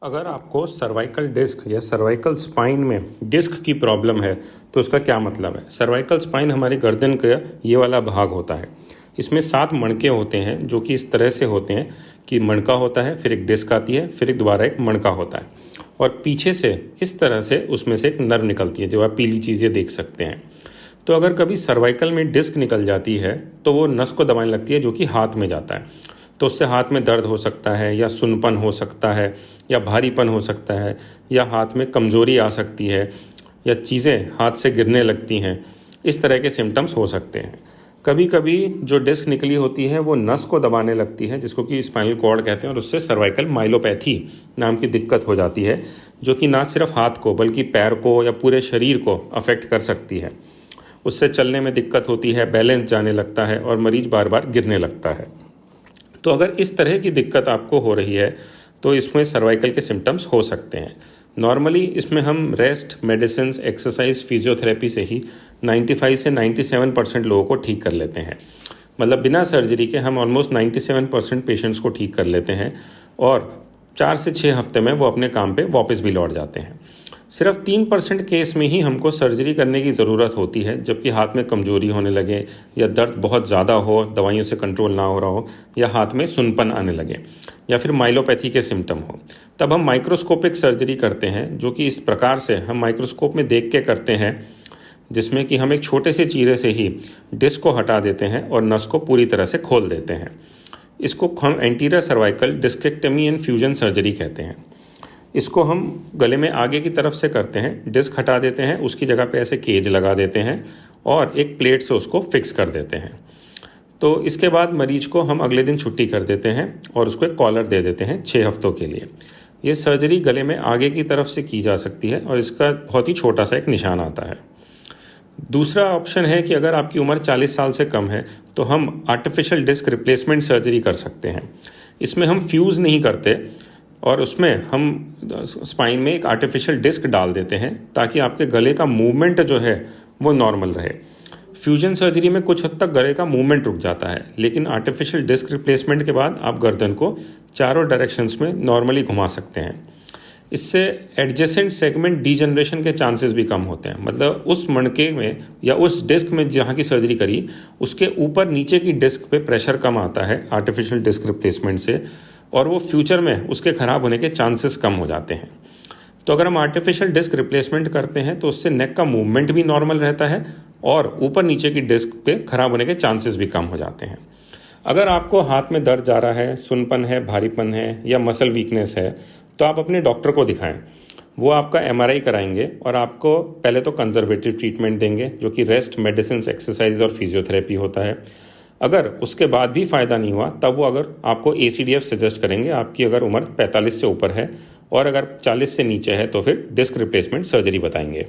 अगर आपको cervical disc या सर्वाइकल स्पाइन में डिस्क की प्रॉब्लम है तो उसका क्या मतलब है। सर्वाइकल स्पाइन हमारी गर्दन का ये वाला भाग होता है। इसमें 7 मणके होते हैं जो कि इस तरह से होते हैं कि मणका होता है, फिर एक डिस्क आती है, फिर एक दोबारा एक मणका होता है और पीछे से इस तरह से उसमें से एक नर्व निकलती है जो आप पीली चीज़ें देख सकते हैं। तो अगर कभी सर्वाइकल में डिस्क निकल जाती है तो वो नस को दबाने लगती है जो कि हाथ में जाता है। तो उससे हाथ में दर्द हो सकता है या सुन्नपन हो सकता है या भारीपन हो सकता है या हाथ में कमज़ोरी आ सकती है या चीज़ें हाथ से गिरने लगती हैं। इस तरह के सिम्टम्स हो सकते हैं। कभी कभी जो डिस्क निकली होती है वो नस को दबाने लगती है जिसको कि स्पाइनल कॉर्ड कहते हैं और उससे सर्वाइकल माइलोपैथी नाम की दिक्कत हो जाती है जो कि ना सिर्फ हाथ को बल्कि पैर को या पूरे शरीर को अफेक्ट कर सकती है। उससे चलने में दिक्कत होती है, बैलेंस जाने लगता है और मरीज बार बार गिरने लगता है। तो अगर इस तरह की दिक्कत आपको हो रही है तो इसमें सर्वाइकल के सिम्टम्स हो सकते हैं। नॉर्मली इसमें हम रेस्ट, मेडिसिन, एक्सरसाइज, फिजियोथेरेपी से ही 95 से 97% लोगों को ठीक कर लेते हैं। मतलब बिना सर्जरी के हम ऑलमोस्ट 97% पेशेंट्स को ठीक कर लेते हैं और 4 से 6 हफ्ते में वो अपने काम पे वापस भी लौट जाते हैं। सिर्फ 3% केस में ही हमको सर्जरी करने की ज़रूरत होती है, जबकि हाथ में कमजोरी होने लगे या दर्द बहुत ज़्यादा हो, दवाइयों से कंट्रोल ना हो रहा हो या हाथ में सुन्नपन आने लगे या फिर माइलोपैथी के सिम्टम हो। तब हम माइक्रोस्कोपिक सर्जरी करते हैं जो कि इस प्रकार से हम माइक्रोस्कोप में देख के करते हैं जिसमें कि हम एक छोटे से चीरे से ही डिस्क को हटा देते हैं और नस को पूरी तरह से खोल देते हैं। इसको हम anterior cervical discectomy and fusion surgery कहते हैं। इसको हम गले में आगे की तरफ से करते हैं, डिस्क हटा देते हैं, उसकी जगह पे ऐसे केज लगा देते हैं और एक प्लेट से उसको फिक्स कर देते हैं। तो इसके बाद मरीज को हम अगले दिन छुट्टी कर देते हैं और उसको एक कॉलर दे देते हैं 6 हफ्तों के लिए। ये सर्जरी गले में आगे की तरफ से की जा सकती है और इसका बहुत ही छोटा सा एक निशान आता है। दूसरा ऑप्शन है कि अगर आपकी उम्र 40 साल से कम है तो हम आर्टिफिशियल डिस्क रिप्लेसमेंट सर्जरी कर सकते हैं। इसमें हम फ्यूज़ नहीं करते और उसमें हम स्पाइन में एक आर्टिफिशियल डिस्क डाल देते हैं ताकि आपके गले का मूवमेंट जो है वो नॉर्मल रहे। फ्यूजन सर्जरी में कुछ हद तक गले का मूवमेंट रुक जाता है, लेकिन आर्टिफिशियल डिस्क रिप्लेसमेंट के बाद आप गर्दन को चारों डायरेक्शंस में नॉर्मली घुमा सकते हैं। इससे एडजेसेंट सेगमेंट डीजनरेशन के चांसेस भी कम होते हैं। मतलब उस मणके में या उस डिस्क में जहाँ की सर्जरी करी उसके ऊपर नीचे की डिस्क पे प्रेशर कम आता है आर्टिफिशियल डिस्क रिप्लेसमेंट से और वो फ्यूचर में उसके ख़राब होने के चांसेस कम हो जाते हैं। तो अगर हम आर्टिफिशियल डिस्क रिप्लेसमेंट करते हैं तो उससे नेक का मूवमेंट भी नॉर्मल रहता है और ऊपर नीचे की डिस्क पे ख़राब होने के चांसेस भी कम हो जाते हैं। अगर आपको हाथ में दर्द जा रहा है, सुन्नपन है, भारीपन है या मसल वीकनेस है तो आप अपने डॉक्टर को दिखाएं। वो आपका MRI कराएंगे और आपको पहले तो कंजर्वेटिव ट्रीटमेंट देंगे जो कि रेस्ट, मेडिसिन, एक्सरसाइज और फिजियोथेरेपी होता है। अगर उसके बाद भी फ़ायदा नहीं हुआ तब वो अगर आपको ACDF सजेस्ट करेंगे। आपकी अगर उम्र 45 से ऊपर है और अगर 40 से नीचे है तो फिर डिस्क रिप्लेसमेंट सर्जरी बताएंगे।